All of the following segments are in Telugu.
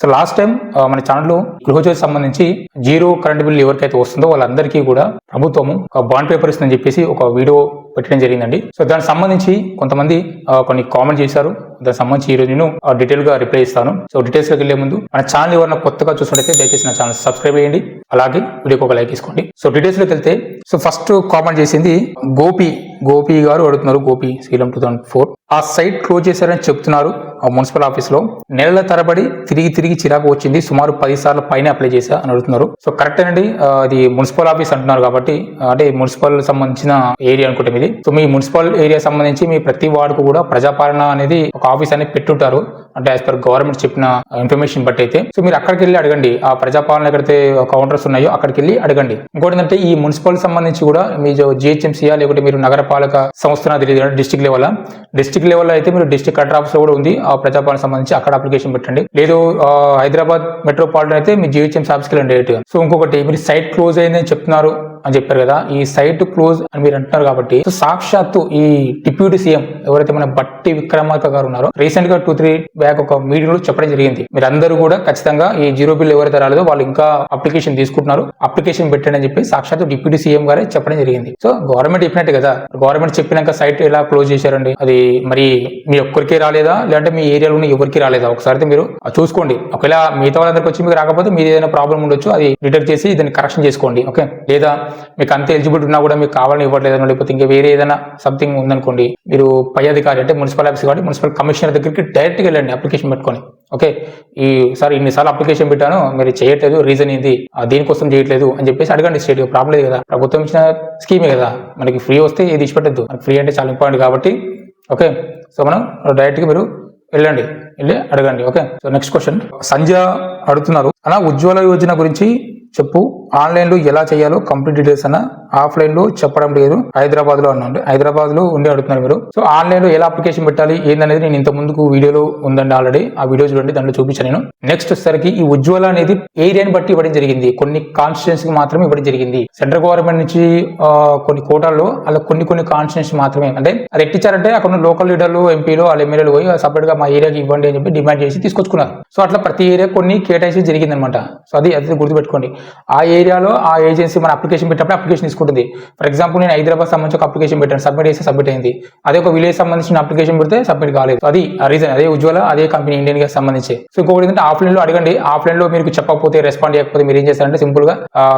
సో లాస్ట్ టైం మన ఛానల్లో గృహజ్యోతి సంబంధించి జీరో కరెంట్ బిల్ ఎవరికైతే వస్తుందో వాళ్ళందరికీ కూడా ప్రభుత్వము బాండ్ పేపర్ ఇస్తుందని చెప్పేసి ఒక వీడియో పెట్టడం జరిగిందండి. సో దానికి సంబంధించి కొంతమంది కొన్ని కామెంట్ చేశారు. దానికి సంబంధించి ఈ రోజు నేను డీటెయిల్ గా రిప్లై ఇస్తాను. సో డీటెయిల్స్ లోకి వెళ్లే ముందు మన ఛానల్ ఎవరైనా కొత్తగా చూసినట్లయితే దయచేసి నా ఛానల్ సబ్స్క్రైబ్ చేయండి, అలాగే వీడియోకి ఒక లైక్ ఇసుకోండి. సో డీటెయిల్స్ లోకి వెళ్తే సో ఫస్ట్ కామెంట్ చేసింది గోపి గారు అడుగుతున్నారు. గోపి శ్రీలం 2004 ఆ సైట్ క్లోజ్ చేశారని చెప్తున్నారు. మున్సిపల్ ఆఫీస్ లో నెలల తరబడి తిరిగి చిరాకు వచ్చింది. సుమారు 10 సార్లు పైన అప్లై చేశా అని అడుగుతున్నారు. సో కరెక్ట్ అండి, అది మున్సిపల్ ఆఫీస్ అంటున్నారు కాబట్టి అంటే మున్సిపల్ సంబంధించిన ఏరియా అనుకుంటే ఇది. సో మీ మున్సిపల్ ఏరియా సంబంధించి మీ ప్రతి వార్డుకు కూడా ప్రజాపాలన అనేది ఒక ఆఫీస్ అనేది పెట్టుంటారు. అంటే యాజ్ పర్ గవర్నమెంట్ చెప్పిన ఇన్ఫర్మేషన్ బట్టి అయితే సో మీరు అక్కడికి వెళ్ళి అడగండి. ఆ ప్రజాపాలన ఎక్కడైతే కౌంటర్స్ ఉన్నాయో అక్కడికి వెళ్ళి అడగండి. ఇంకోటి ఏంటంటే ఈ మున్సిపల్ సంబంధించి కూడా మీ జిహెచ్ఎంసీయా లేకుంటే మీరు నగరపాలక సంస్థ తెలియదు డిస్ట్రిక్ట్ లెవెల్ అయితే మీరు డిస్ట్రిక్ట్ కలెక్టర్ ఆఫీస్ లో కూడా ఉంది ఆ ప్రజాపాలన సంబంధించి, అక్కడ అప్లికేషన్ పెట్టండి. లేదు హైదరాబాద్ మెట్రోపాలిటన్ అయితే మీ జిహెచ్ఎంసీ ఆఫీస్కి వెళ్ళండి డైరెక్ట్. సో ఇంకొకటి మీరు సైట్ క్లోజ్ అయిందని చెప్తున్నారు అని చెప్పారు కదా, ఈ సైట్ క్లోజ్ అని మీరు అంటున్నారు కాబట్టి సాక్షాత్తు ఈ డిప్యూటీ సీఎం ఎవరైతే మన బట్టి విక్రమార్క గారు ఉన్నారో రీసెంట్ గా 2-3 బ్యాక్ ఒక మీటింగ్ చెప్పడం జరిగింది. మీరు అందరూ కూడా ఖచ్చితంగా ఈ జీరో బిల్ ఎవరైతే రాలేదో వాళ్ళు ఇంకా అప్లికేషన్ తీసుకుంటున్నారు, అప్లికేషన్ పెట్టండి అని చెప్పి సాక్షాత్తు డిప్యూటీ సీఎం గారే చెప్పడం జరిగింది. సో గవర్నమెంట్ చెప్పినట్టే కదా, గవర్నమెంట్ చెప్పినాక సైట్ ఎలా క్లోజ్ చేశారండి? అది మరి మీ ఒక్కరికే రాలేదా లేదంటే మీ ఏరియాలో ఉన్న ఎవరికి రాలేదా? ఒకసారి మీరు చూసుకోండి. ఒకవేళ మిగతా వాళ్ళందరికీ వచ్చి మీకు రాకపోతే మీరు ఏదైనా ప్రాబ్లం ఉండొచ్చు, అది డిటెక్ట్ చేసి దాన్ని కరెక్షన్ చేసుకోండి. ఓకే, లేదా మీకు అంత ఎలిజిబిలిటీ ఉన్నా కూడా మీకు కావాలని ఇవ్వట్లేదనో లేకపోతే ఇంకా వేరే ఏదైనా సంథింగ్ ఉందనుకోండి, మీరు పై అధికారి అంటే మున్సిపల్ ఆఫీస్ కాబట్టి మున్సిపల్ కమిషనర్ దగ్గరికి డైరెక్ట్గా వెళ్ళండి అప్లికేషన్ పెట్టుకొని. ఓకే, ఈ సార్ ఇన్నిసార్లు అప్లికేషన్ పెట్టాను మీరు చేయట్లేదు, రీజన్ ఏంది, దీనికోసం చేయట్లేదు అని చెప్పేసి అడగండి. స్టేట్ ప్రాబ్లం లేదు కదా, ప్రభుత్వం ఇచ్చిన స్కీమే కదా, మనకి ఫ్రీ వస్తే ఇది ఇచ్చిపెట్టద్దు. మనకి ఫ్రీ అంటే చాలా ఇంపార్టెంట్ కాబట్టి. ఓకే, సో మనం డైరెక్ట్గా మీరు వెళ్ళి అడగండి. Okay, so next question Sanjay అడుగుతున్నారు, అలా ఉజ్వల యోజన గురించి చెప్పు, ఆన్లైన్ లో ఎలా చేయాలో కంప్లీట్ డీటెయిల్స్ అన్న ఆఫ్లైన్ లో చెప్పడం లేదు, హైదరాబాద్ లో అన్నాడు. హైదరాబాద్ లో ఉండి అడుగుతున్నారు మీరు. సో ఆన్లైన్ లో ఎలా అప్లికేషన్ పెట్టాలి ఏందనేది నేను ఇంత ముందుకు వీడియోలో ఉందండి ఆల్రెడీ, ఆ వీడియో చూడండి, దాంట్లో చూపించాను నేను. నెక్స్ట్ వచ్చేసరికి ఈ ఉజ్వల అనేది ఏరియాని బట్టి ఇవ్వడం జరిగింది, కొన్ని కాన్స్టిట్యున్సీకి మాత్రమే ఇవ్వడం జరిగింది. సెంట్రల్ గవర్నమెంట్ నుంచి కొన్ని కోటాల్లో అలా కొన్ని కాన్స్టిట్యున్సీ మాత్రమే, అంటే అది ఎట్టించారంటే అక్కడ ఉన్న లోకల్ లీడర్లు ఎంపీలు వాళ్ళ ఎమ్మెల్యేలు పోయి సపరేట్ గా మా ఏరియాకి ఇవ్వండి అని చెప్పి డిమాండ్ చేసి తీసుకొచ్చుకున్నారు. సో అట్లా ప్రతి ఏరియా కొన్ని కేటాయించి జరిగింది అనమాట. సో అది గుర్తుపెట్టుకోండి. ఆ ఏరియాలో ఆ ఏజెన్సీ మన అప్లికేషన్ పెట్టినప్పుడు అప్లికేషన్ తీసుకుంటుంది. ఫర్ ఎగ్జాంపుల్ నేను హైదరాబాద్ సంబంధించి ఒక అప్లికేషన్ పెట్టాను, సబ్మిట్ చేసి సబ్మిట్ అయింది. అదే ఒక విలేజ్ సంబంధించిన అప్లికేషన్ పెడితే సబ్మిట్ కాలేదు. అది ఆ రీజన్, అదే ఉజ్వల అదే కంపెనీ ఇండియన్ గ్యాస్ సంబంధించి. సో ఇంకొకటి ఏంటంటే ఆఫ్లైన్ లో అడగండి. ఆఫ్లైన్ లో మీకు చెప్పకపోతే రెస్పాండ్ చేయకపోతే మీరు ఏం చేస్తారంటే సింపుల్ గా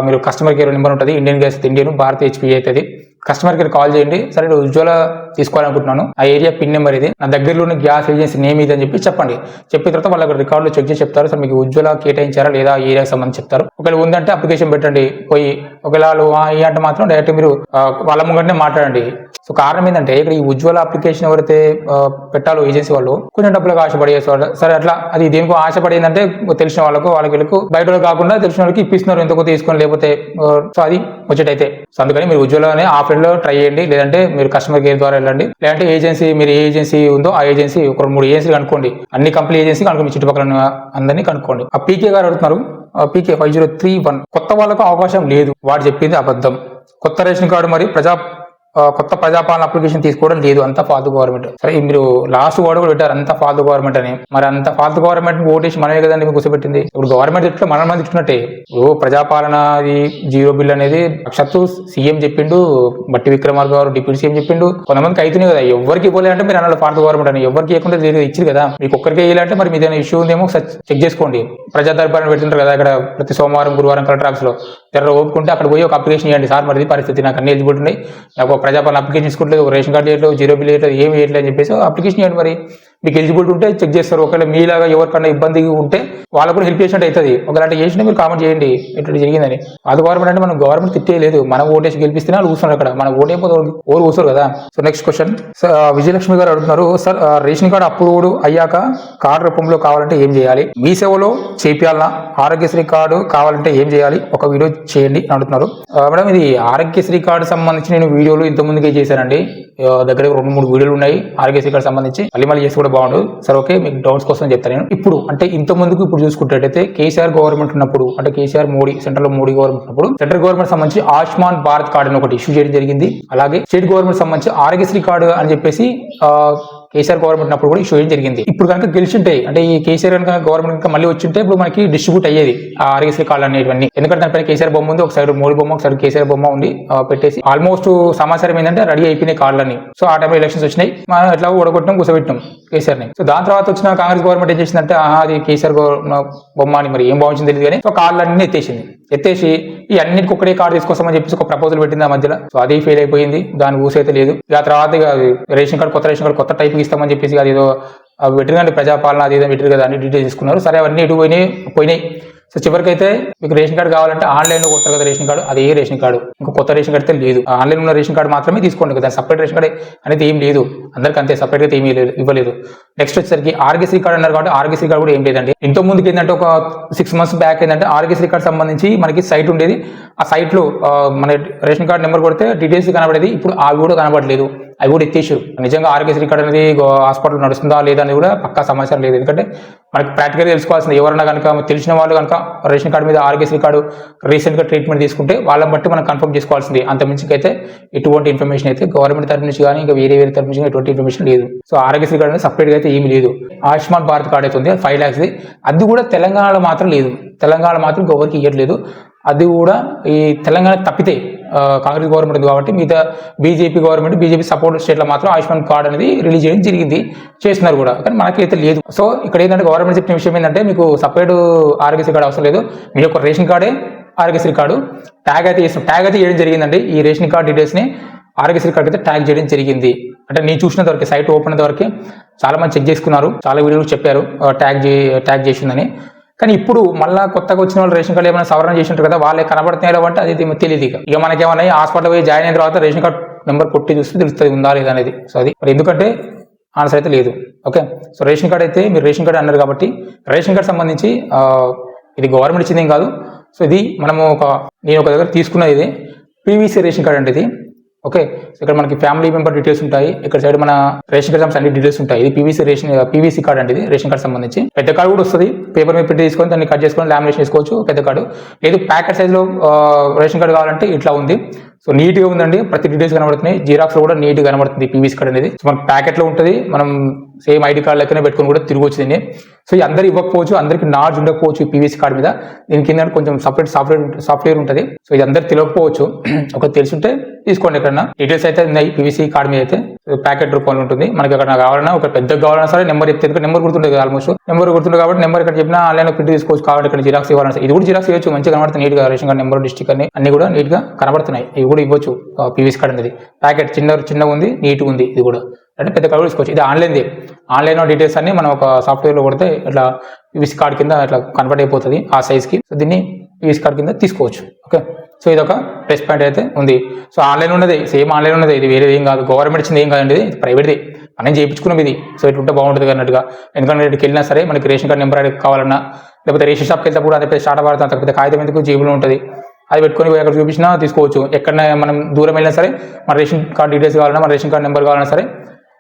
మీరు కస్టమర్ కేర్ నెంబర్ ఉంటుంది, Indian gas Indian Bharat HP అవుతుంది, కస్టమర్ కేర్ కాల్ చేయండి. సరే ఉజ్వల తీసుకోవాలనుకుంటున్నాను, ఆ ఏరియా పిన్ నెంబర్ ఇది, నా దగ్గరలో ఉన్న గ్యాస్ ఏజెన్సీ నేమ్ ఇది అని చెప్పి చెప్పండి. చెప్పిన తర్వాత వాళ్ళకి రికార్డులో చెక్ చేసి చెప్తారు, సార్ మీకు ఉజ్వల కేటాయించారా లేదా ఆ ఏరియాకి సంబంధించి చెప్తారు. ఒకవేళ ఉందంటే అప్లికేషన్ పెట్టండి పోయి, ఒకవేళ ఈ అంటే మాత్రం డైరెక్ట్ మీరు వాళ్ళ ముంగంటే మాట్లాడండి. సో కారణం ఏంటంటే ఇక్కడ ఈ ఉజ్వల అప్లికేషన్ ఎవరైతే పెట్టాలో ఏజెన్సీ వాళ్ళు కొంచెం డబ్బులకు ఆశపడేవాళ్ళు. సరే అట్లా అది దేనికో ఆశపడేందంటే తెలిసిన వాళ్ళకు వీళ్ళకు బయట కాకుండా తెలిసిన వాళ్ళకి ఇప్పిస్తున్నారు, ఎంతకో తీసుకొని లేకపోతే. సో అది వచ్చేటైతే సో అందుకని మీరు ఉజ్వలనే ఆఫ్లైన్ లో ట్రై చేయండి, లేదంటే మీరు కస్టమర్ కేర్ ద్వారా వెళ్ళండి, లేదంటే ఏజెన్సీ మీరు ఏ ఏజెన్సీ ఉందో ఆ ఏజెన్సీ ఒక 3 ఏజెన్సీలు కనుక్కోండి, అన్ని కంపెనీ ఏజెన్సీ కనుక్కోండి, మీ చుట్టుపక్కల అందరినీ కనుక్కోండి. ఆ పీకే గారు అడుగుతున్నారు, పీకే 5031 కొత్త వాళ్ళకు అవకాశం లేదు, వాడు చెప్పింది అబద్ధం. కొత్త రేషన్ కార్డు మరి కొత్త ప్రజాపాలన అప్లికేషన్ తీసుకోవడం లేదు, అంతా ఫాల్తు గవర్నమెంట్. సరే మీరు లాస్ట్ వాడు కూడా పెట్టారు అంతా ఫాల్తు గవర్నమెంట్ అని, మరి అంత ఫాల్తు గవర్నమెంట్ ఓటేసి మనమే కదండి మీకు కూర్చోబెట్టింది. ఇప్పుడు గవర్నమెంట్ ఇట్లా మనం తిట్టుకున్నట్టే. ప్రజాపాలన అది జీరో బిల్ అనేది సాక్షాత్తు సీఎం చెప్పిండు, బట్టి విక్రమార్క గారు డిప్యూటీ సీఎం చెప్పిండు, కొంతమందికి అవుతున్నాయి కదా. ఎవరికి పోలేదంటే మీరు అన్న ఫాల్తు గవర్నమెంట్ అని, ఎవరికి ఇవ్వకుండా ఇచ్చింది కదా, మీకు ఒక్కరికి వేయాలంటే మరి మీదైనా ఇష్యూ ఉందేమో చెక్ చేసుకోండి. ప్రజా దర్బారం పెడుతుంటారు కదా ఇక్కడ ప్రతి సోమవారం గురువారం కలెక్టర్ ఆఫీస్ లో, తెర ఓపుకుంటే అక్కడ పోయి ఒక అప్లికేషన్ ఇవ్వండి, సార్ మరి పరిస్థితి నాకు అన్ని ఎలిజిబిలిటీ ఉన్నాయి, నాకు ప్రజాపాలన అప్లికేషన్ తీసుకోవట్లేదు, రేషన్ కార్డు చేయట్లేదు, జీరో బిల్ చేయట్లేదు, ఏమి చేయట్లేదు అని చెప్పేసి అప్లికేషన్ ఇవ్వండి. మరి మీకు ఎలిజిబిలిటీ ఉంటే చెక్ చేస్తారు. ఒకవేళ మీలాగా ఎవరికన్నా ఇబ్బంది ఉంటే వాళ్ళకు కూడా హెల్ప్ చేసినట్టు అవుతుంది. ఒకవేళ అంటే చేసినా మీరు కామెంట్ చేయండి ఇట్లా జరిగిందని. అది గవర్నమెంట్ అంటే మనం గవర్నమెంట్ తిట్టేయలేదు, మనం ఓటేసి గెలిపిస్తేనే వాళ్ళు కూర్చున్నారు అక్కడ, మనం ఓటైపోతే ఓరు కూర్చోరు కదా. సో నెక్స్ట్ క్వశ్చన్ విజయలక్ష్మి గారు అడుగుతున్నారు, సార్ రేషన్ కార్డు అప్రూవ్డ్ అయ్యాక కార్డు రూపంలో కావాలంటే ఏం చేయాలి, మీ సేవలో చేపియాలన్నా, ఆరోగ్యశ్రీ కార్డు కావాలంటే ఏం చేయాలి, ఒక వీడియో చేయండి అని అడుగుతున్నారు. మేడం ఇది ఆరోగ్యశ్రీ కార్డు సంబంధించి నేను వీడియోలు ఇంత ముందుకే చేశానండి, దగ్గర 2-3 వీడియోలు ఉన్నాయి ఆరోగ్యశ్రీ కార్డు సంబంధించి, మళ్ళీ చేసి కూడా బాగుండు సార్. ఓకే, మీకు డౌట్స్ కోసం చెప్తాను నేను. ఇప్పుడు అంటే ఇంత ముందుకు ఇప్పుడు చూసుకుంటే కేసీఆర్ గవర్నమెంట్ ఉన్నప్పుడు, అంటే కేసీఆర్ మోడీ సెంట్రల్ లో మోడీ గవర్నమెంట్ ఉన్నప్పుడు సెంట్రల్ గవర్నమెంట్ సంబంధించి ఆయుష్మాన్ భారత్ కార్డు అని ఒకటి ఇష్యూ చేయడం జరిగింది. అలాగే స్టేట్ గవర్నమెంట్ సంబంధించి ఆరోగ్యశ్రీ కార్డు అని చెప్పేసి కేసీఆర్ గవర్నమెంట్ ఉన్నప్పుడు కూడా ఇష్యూ జరిగింది. ఇప్పుడు కనుక గెలిచింటే అంటే ఈ కేసీఆర్ కనుక గవర్నమెంట్ కనుక మళ్ళీ వచ్చింటే ఇప్పుడు మనకి డిస్ట్రిబ్యూట్ అయ్యేది ఆ ఆరోగ్యశ్రీ కార్డు అనేటివన్నీ. ఎందుకంటే దానిపైన కేసీఆర్ బొమ్మ ఉంది, ఒకసారి మోడీ బొమ్మ, ఒకసారి కేసీఆర్ బొమ్మ ఉంది పెట్టేసి ఆల్మోస్ట్ సమాచారం ఏంటంటే రెడీ అయిపోయినాయి కార్డులన్నీ. సో ఆ టైంలో ఎలక్షన్స్ వచ్చినాయి, మనం ఎట్లా ఓడగొట్టడం కూర్చోబెట్టాం కేసీఆర్ ని. సో దాని తర్వాత వచ్చిన కాంగ్రెస్ గవర్నమెంట్ ఏం చేసిందంటే అది కేసీఆర్ బొమ్మ అని మరి ఏం భావించింది తెలియదు కానీ సో కార్డులన్నీ ఎత్తేసి ఈ అన్నిటికి ఒకటే కార్డు తీసుకొస్తామని చెప్పేసి ఒక ప్రపోజల్ పెట్టింది ఆ మధ్యలో. సో అది ఫెయిల్ అయిపోయింది, దాని ఊసైతే లేదు. ఆ తర్వాత రేషన్ కార్డు కొత్త టైప్ ఇస్తామని చెప్పేసి అది ఏదో పెట్టిందండి ప్రజాపాలన అది ఏదో పెట్టారు కదా, అన్ని డీటెయిల్స్ తీసుకున్నారు. సరే అవన్నీ ఇటు పోయినాయి. సో చివరికైతే మీకు రేషన్ కార్డు కావాలంటే ఆన్లైన్ లో కొడతారు కదా రేషన్ కార్డు, అదే రేషన్ కార్డు, ఇంకా కొత్త రేషన్ కార్డు అయితే లేదు. ఆన్లైన్ ఉన్న రేషన్ కార్డు మాత్రమే తీసుకోండి కదా, సపరేట్ రేషన్ కార్డు అనేది ఏం లేదు, అందరికి అంతే సపరేట్ అయితే ఏమీ ఇవ్వలేదు. నెక్స్ట్ వచ్చేసరికి ఆరోగ్యశ్రీ కార్డు అన్నారు కాబట్టి ఆరోగ్యశ్రీ కార్డు కూడా ఏం లేదండి. ఇంత ముందుకి ఏంటంటే ఒక 6 months బ్యాక్ ఏంటంటే ఆరోగ్యశ్రీ కార్డు సంబంధించి మనకి సైట్ ఉండేది, ఆ సైట్ లో మన రేషన్ కార్డు నెంబర్ కొడితే డీటెయిల్స్ కనబడేది. ఇప్పుడు అవి కూడా కనబడలేదు, అవి కూడా ఎత్తేసారు. నిజంగా ఆరోగ్యశ్రీ కార్డు అనేది హాస్పిటల్ నడుస్తుందా లేదా అనేది కూడా పక్కా సమాచారం లేదు. ఎందుకంటే మనకి ప్రాక్టికల్ తెలుసుకోవాల్సింది, ఎవరన్నా కనుక తెలిసిన వాళ్ళు కనుక రేషన్ కార్డు మీద ఆరోగ్యశ్రీ కార్డు రీసెంట్ గా ట్రీట్మెంట్ తీసుకుంటే వాళ్ళని బట్టి మనం కన్ఫర్మ్ చేసుకోవాల్సింది. అంతమించి అయితే ఎటువంటి ఇన్ఫర్మేషన్ అయితే గవర్నమెంట్ తరఫు నుంచి కానీ ఇంకా వేరే తరఫు నుంచి ఎటువంటి ఇన్ఫర్మేషన్ లేదు. సో ఆరోగ్యశ్రీ కార్డు అనేది సపరేట్ గా అయితే ఏమీ లేదు. ఆయుష్మాన్ భారత్ కార్డు అయితే ఉంది 5 lakhs, అది కూడా తెలంగాణలో మాత్రం లేదు. తెలంగాణ మాత్రం ఎవరికి ఇవ్వట్లేదు. అది కూడా ఈ తెలంగాణ తప్పితే కాంగ్రెస్ గవర్నమెంట్ ఉంది కాబట్టి మిగతా బీజేపీ సపోర్ట్ స్టేట్లో మాత్రం ఆయుష్మాన్ కార్డు అనేది రిలీజ్ చేయడం జరిగింది, చేస్తున్నారు కూడా, కానీ మనకైతే లేదు. సో ఇక్కడ ఏంటంటే గవర్నమెంట్ చెప్పిన విషయం ఏంటంటే మీకు సపరేట్ ఆరోగ్యశ్రీ కార్డు అవసరం లేదు, మీ యొక్క రేషన్ కార్డే ఆరోగ్యశ్రీ కార్డు. ట్యాగ్ అయితే చేయడం జరిగిందండి. ఈ రేషన్ కార్డు డీటెయిల్స్ ని ఆరోగ్యశ్రీ కార్డు అయితే ట్యాగ్ చేయడం జరిగింది. అంటే నేను చూసినంత వరకు సైట్ ఓపెన్ అయినంత వరకు చాలా మంది చెక్ చేసుకున్నారు, చాలా వీడియోలు చెప్పారు ట్యాగ్ చేసిందని. కానీ ఇప్పుడు మళ్ళీ కొత్తగా వచ్చిన వాళ్ళు రేషన్ కార్డు ఏమైనా సవరణ చేసినట్టు కదా, వాళ్ళే కనబడుతున్నారో అంటే అది తెలియదు. ఇక మనకేమన్నా హాస్పిటల్ పోయి జాయిన్ అయిన తర్వాత రేషన్ కార్డు నెంబర్ కొట్టి చూస్తే తెలుస్తుంది ఉందా లేదా అనేది. సో అది మరి ఎందుకంటే ఆన్సర్ అయితే లేదు. ఓకే, సో రేషన్ కార్డు అయితే మీరు రేషన్ కార్డు అన్నారు కాబట్టి రేషన్ కార్డు సంబంధించి ఇది గవర్నమెంట్ ఇచ్చింది ఏం కాదు. సో ఇది నేను ఒక దగ్గర తీసుకున్నది, ఇది పీవీసీ రేషన్ కార్డు అంటే ఇది. ఓకే, సో ఇక్కడ మనకి ఫ్యామిలీ మెంబర్ డీటెయిల్స్ ఉంటాయి, ఇక్కడ సైడ్ మన రేషన్ కార్డు అన్ని డీటెయిల్స్ ఉంటాయి. ఇది పీవీసీ కార్డు అంటే ఇది రేషన్ కార్డు సంబంధించి. పెద్ద కార్డు కూడా వస్తుంది, పేపర్ మీద పెట్టి తీసుకొని దాన్ని కట్ చేసుకొని లామినేషన్ చేసుకోవచ్చు పెద్ద కార్డు. లేదు ప్యాకెట్ సైజ్ లో రేషన్ కార్డు కావాలంటే ఇట్లా ఉంది. సో నీట్ గా ఉందండి, ప్రతి డీటెయిల్స్ కనబడుతున్నాయి. జిరాక్స్ లో కూడా నీట్ గా కనబడుతుంది పీవీసీ కార్డు అనేది. సో మన ప్యాకెట్ లో ఉంటుంది, మనం సేమ్ ఐడి కార్డు లెక్కనే పెట్టుకొని కూడా తిరగవచ్చు దీన్ని. సో అందరు ఇవ్వకపోవచ్చు, అందరికి నాలెడ్జ్ ఉండకపోవచ్చు పీవీసీ కార్డు మీద. దీని కింద కొంచెం సపరేట్ సాఫ్ట్వేర్ ఉంటుంది. సో ఇది అందరు తెలియకపోవచ్చు, ఒక తెలుసుంటే తీసుకోండి. ఎక్కడన్నా డీటెయిల్స్ అయితే ఉన్నాయి పీవీసీ కార్డు మీద అయితే, ప్యాకెట్ రూపంలో ఉంటుంది. మనకి ఎక్కడ కావాలన్నా ఒక పెద్ద కావాలన్నా సరే నెంబర్ చెప్తే, ఎందుకంటే నెంబర్ గుర్తుంటుంది ఆల్మోస్ట్, నెంబర్ గుర్తుంటుంది కాబట్టి నెంబర్ ఇక్కడ చెప్పినా ఆన్లైన్ లో ప్రింట్ తీసుకోవచ్చు. కాబట్టి ఇక్కడ జిరాక్స్ ఇవ్వాలన్నా ఇది కూడా జిరాక్స్ ఇవ్వచ్చు, మంచిగా కనబడుతుంది నీట్ గా. రేషన్ కార్డు నెంబర్, డిస్ట్రిక్ట్ అన్ని కూడా నీట్ గా కనబడుతున్నాయి. ఇవి కూడా ఇవ్వచ్చు. పీవీసీ కార్డు అనేది ప్యాకెట్ చిన్నగా ఉంది, నీట్ ఉంది. ఇది కూడా అంటే పెద్ద కార్డు తీసుకోవచ్చు. ఇది ఆన్లైన్ డీటెయిల్స్ అన్ని మనం ఒక సాఫ్ట్వేర్ లో కొడితే ఇట్లా పీవీసీ కార్డు కింద ఇట్లా కన్వర్ట్ అయిపోతుంది ఆ సైజ్ కి. సో దీన్ని పీవీసీ కార్డు కింద తీసుకోవచ్చు. ఓకే, సో ఇది ఒక ప్లస్ పాయింట్ అయితే ఉంది. సో ఆన్లైన్ ఉన్నది, సేమ్ ఆన్లైన్ ఉన్నది, ఇది వేరేది ఏం కాదు, గవర్నమెంట్ ఇచ్చింది ఏం కాదండి, ఇది ప్రైవేట్ది, మనం చేయించుకున్నది ఇది. సో ఇట్లుంటే బాగుంటుంది అన్నట్టుగా. ఎందుకంటే ఇక్కడికి వెళ్ళినా సరే మనకి రేషన్ కార్డు నెంబర్ కావాలన్నా, లేకపోతే రేషన్ షాప్కి వెళ్తే కూడా అదే స్టార్ట్ పడుతుంది, అంత పెద్ద కాగితం ఎందుకు జేబులో ఉంటుంది, అది పెట్టుకొని అక్కడ చూపించినా తీసుకోవచ్చు. ఎక్కడైనా మనం దూరం వెళ్ళినా సరే మన రేషన్ కార్డు డీటెయిల్స్ కావాలన్నా, మన రేషన్ కార్డు నెంబర్ కావాలన్నా సరే,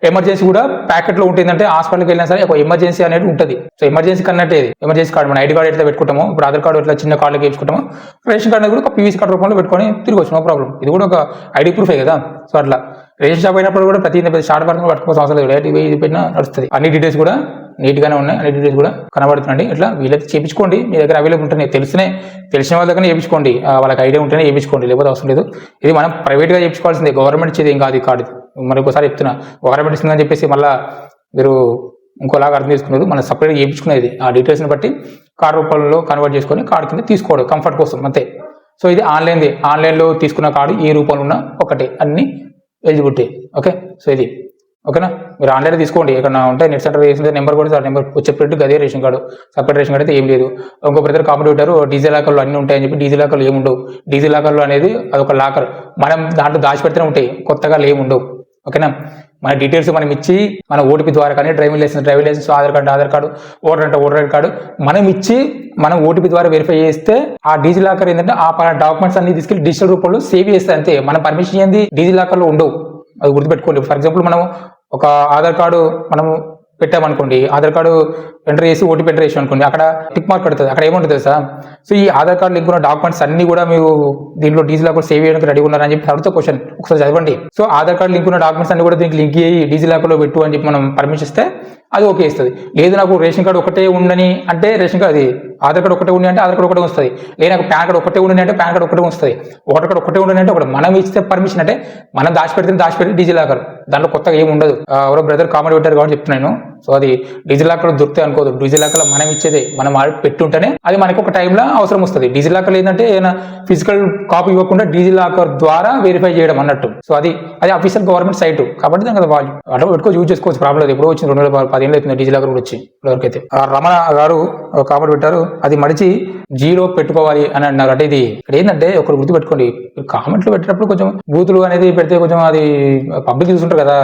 ఎమర్జెన్సీ కూడా ప్యాకెట్ లో ఉంటుందంటే హాస్పిటల్కి వెళ్ళినా సరే ఒక ఎమర్జెన్సీ అనేది ఉంటుంది. సో ఎమర్జెన్సీ కన్నట్టే ఇది ఎమర్జెన్సీ కార్డు. మన ఐడి కార్డు ఎట్లా పెట్టుకుంటామో, ఇప్పుడు ఆధార్ కార్డు ఎట్లా చిన్న కార్డులకి వేసుకుంటామో, రేషన్ కార్డు కూడా ఒక పీవీసీ కార్డు రూపంలో పెట్టుకొని తిరగవచ్చు, నో ప్రాబ్లం. ఇది కూడా ఒక ఐడి ప్రూఫే కదా. సో అట్లా రేషన్ షాప్ అయినప్పుడు కూడా ప్రతి షార్ట్ పడుతుంది పట్టుకోవాల్సిన అవసరం లేదు, ఇది పెట్టినా నడుస్తుంది. అన్ని డీటెయిల్స్ కూడా నీట్ గానే ఉన్నాయి, అన్ని డీటెయిల్స్ కూడా కనబడుతున్నాయి. ఇట్లా వీళ్ళైతే చేయించుకోండి, మీ దగ్గర అవైలబుల్ ఉంటాయి, తెలిసిన వాళ్ళ దగ్గర చేయించుకోండి, వాళ్ళకి ఐడియా ఉంటేనే చేయించుకోండి, లేకపోతే అవసరం లేదు. ఇది మనం ప్రైవేట్ గా చేయించుకోవాల్సిందే, గవర్నమెంట్ ఇచ్చేది ఏం కాదు ఈ కార్డు. మరి ఒకసారి చెప్తున్నా, గవర్నమెంట్ ఇస్తుందని చెప్పేసి మళ్ళీ మీరు ఇంకోలాగా అర్థం చేసుకున్నారు. మనం సపరేట్గా చేయించుకునేది ఆ డీటెయిల్స్ని బట్టి కార్డు రూపంలో కన్వర్ట్ చేసుకొని కార్డు కింద తీసుకోవడం కంఫర్ట్ కోసం అంతే. సో ఇది ఆన్లైన్లో తీసుకున్న కార్డు ఈ రూపంలో ఉన్న ఒకటే, అన్ని ఎలిజిబిలిటీ. ఓకే, సో ఇది ఓకేనా. మీరు ఆన్లైన్ తీసుకోండి, ఎక్కడ ఉంటే నెట్ సెంటర్ చేసిన నెంబర్ కూడా నెంబర్ వచ్చేటట్టు అదే ration card. Separate ration card అయితే ఏం లేదు. ఇంకో బ్రదర్ కాంపిటేటర్ డీజీ లాకర్లు అన్ని ఉంటాయని చెప్పి డీజీ లాకర్లు ఏముండవు. డీజీ లాకర్లు అనేది అదొక లాకర్, మనం దాంట్లో దాచిపెడితేనే ఉంటాయి, కొత్తగా ఏముండవు. ఓకేనా, మన డీటెయిల్స్ మనం ఇచ్చి మన ఓటీపీ ద్వారా కానీ driving licence, Aadhaar card, voter ID card మనం ఓటీపీ ద్వారా వెరిఫై చేస్తే ఆ డీజీ లాకర్ ఏంటంటే ఆ డాక్యుమెంట్స్ అన్ని తీసుకెళ్లి డిజిటల్ రూపంలో సేవ్ చేస్తే అంతే. మనం పర్మిషన్ ఏంది డీజీ లాకర్లో ఉండవు, అది గుర్తుపెట్టుకోండి. ఫర్ ఎగ్జాంపుల్ మనం ఒక ఆధార్ కార్డు మనము పెట్టామనుకోండి, ఆధార్ కార్డు ఎంటర్ చేసి ఓటీపీ ఎంటర్ చేసి అనుకోండి, అక్కడ టిక్ మార్క్ పడుతుంది. అక్కడ ఏముంటుంది తెలుసా? సో ఈ ఆధార్ కార్డు లింక్ ఉన్న డాక్యుమెంట్స్ అన్ని కూడా మీరు దీంట్లో డిజిలాకర్ సేవ్ చేయడానికి రెడీ ఉన్నారని చెప్పి అడుగుతా క్వశ్చన్ ఒకసారి చదవండి. సో ఆధార్ కార్డు లింక్ ఉన్న డాక్యుమెంట్స్ అన్ని కూడా దీనికి లింక్ అయ్యి డిజిలాకర్లో పెట్టు అని చెప్పి మనం పర్మిషన్ ఇస్తే అది ఓకే ఇస్తుంది. లేదు నాకు రేషన్ కార్డు ఒకటే ఉండని అంటే రేషన్ కార్డు, అది ఆధార్ కార్డు ఒకటే ఉండి అంటే ఆధార్ కార్డు ఒకటే వస్తుంది. లేదు నాకు పాన్ కార్డు ఒకటే ఉండని అంటే పాన్ కార్డు ఒకటే వస్తుంది. ఓటర్ కార్డు ఒకటే ఉండని అంటే ఒకటి. మనం ఇస్తే పర్మిషన్ అంటే మనం దాచిపెడితే డిజిలాకర్, దాంట్లో కొత్తగా ఏమి ఉండదు. ఎవరో బ్రదర్ కామెంట్ పెట్టారు కాబట్టి చెప్తున్నాను. సో అది డిజిలాకర్ దొరికితే అనుకోదు, డిజిలాకర్లో మనం ఇచ్చేదే, మనం పెట్టుంటేనే అది మనకు ఒక టైంలో అవసరం వస్తుంది. డిజిలాకర్ ఏంటంటే ఏదైనా ఫిజికల్ కాపీ ఇవ్వకుండా డిజిలాకర్ ద్వారా వెరిఫై చేయడం అన్నట్టు. సో అది అఫీషియల్ గవర్నమెంట్ సైట్ కాబట్టి దాని వాల్యూ అట్లా పెట్టుకోవచ్చు, యూజ్ చేసుకోవచ్చు. ప్రాబ్లం లేదు. ఎప్పుడో వచ్చింది 2010 అవుతుంది డిజిలాకర్ కూడా వచ్చి. ఇప్పటివరకైతే రమణ గారు కామెంట్ పెట్టారు, అది మడిచి జీలో పెట్టుకోవాలి అని అన్నారు. అంటే ఇది ఇక్కడ ఏంటంటే ఒకరు గుర్తు పెట్టుకోండి, కామెంట్లు పెట్టినప్పుడు కొంచెం బూతులు అనేది పెడితే కొంచెం అది పబ్లిక్ చూస్తుంటారు కదా,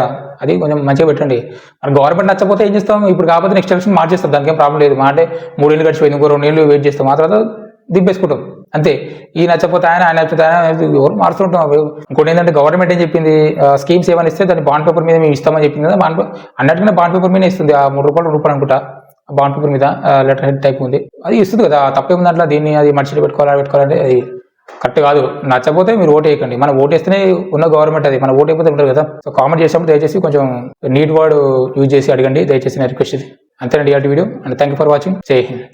అది కొంచెం మంచిగా పెట్టండి. మన గవర్నమెంట్ నచ్చకపోతే ఏం చేస్తాం, ఇప్పుడు కాకపోతే నెక్స్ట్ ఎలక్షన్ మార్చేస్తాం, దానికి ఏం ప్రాబ్లం లేదు. మా అంటే 3 ఏళ్ళు గడిచిపోయింది, ఇంకో 2 ఏళ్ళు వెయిట్ చేస్తాం, ఆ తర్వాత దిబ్బేసుకుంటాం అంతే. ఈ నచ్చపోతే ఆయన నచ్చపోతే ఆయన ఎవరు మారుస్తుంటాం. ఇంకోటి ఏంటంటే గవర్నమెంట్ ఏం చెప్పింది, స్కీమ్స్ ఏమైనా ఇస్తే దాన్ని బాండ్ పేపర్ మీద మేము ఇస్తామని చెప్పింది కదా, అన్నట్టుగానే బాండ్ పేపర్ మీద ఇస్తుంది. ఆ ₹3 అనుకుంటా బాండ్ పేపర్ మీద లెటర్ హెడ్ టైప్ ఉంది, అది ఇస్తుంది కదా. తప్పేముంది అట్లా, దీన్ని అది మర్చిలో పెట్టుకోవాలంటే అది కరెక్ట్ కాదు. నచ్చపోతే మీరు ఓటు వేయకండి. మనం ఓటు వేస్తేనే ఉన్న గవర్నమెంట్ అది, మనం ఓటు అయిపోతే ఉంటారు కదా. సో కామెంట్ చేసినప్పుడు దయచేసి కొంచెం నీట్ వర్డ్ యూజ్ చేసి అడగండి దయచేసి, నా రిక్వెస్ట్ ఇది. అంతేనండి ఇలాంటి video. And thank you for watching. జై హింద్.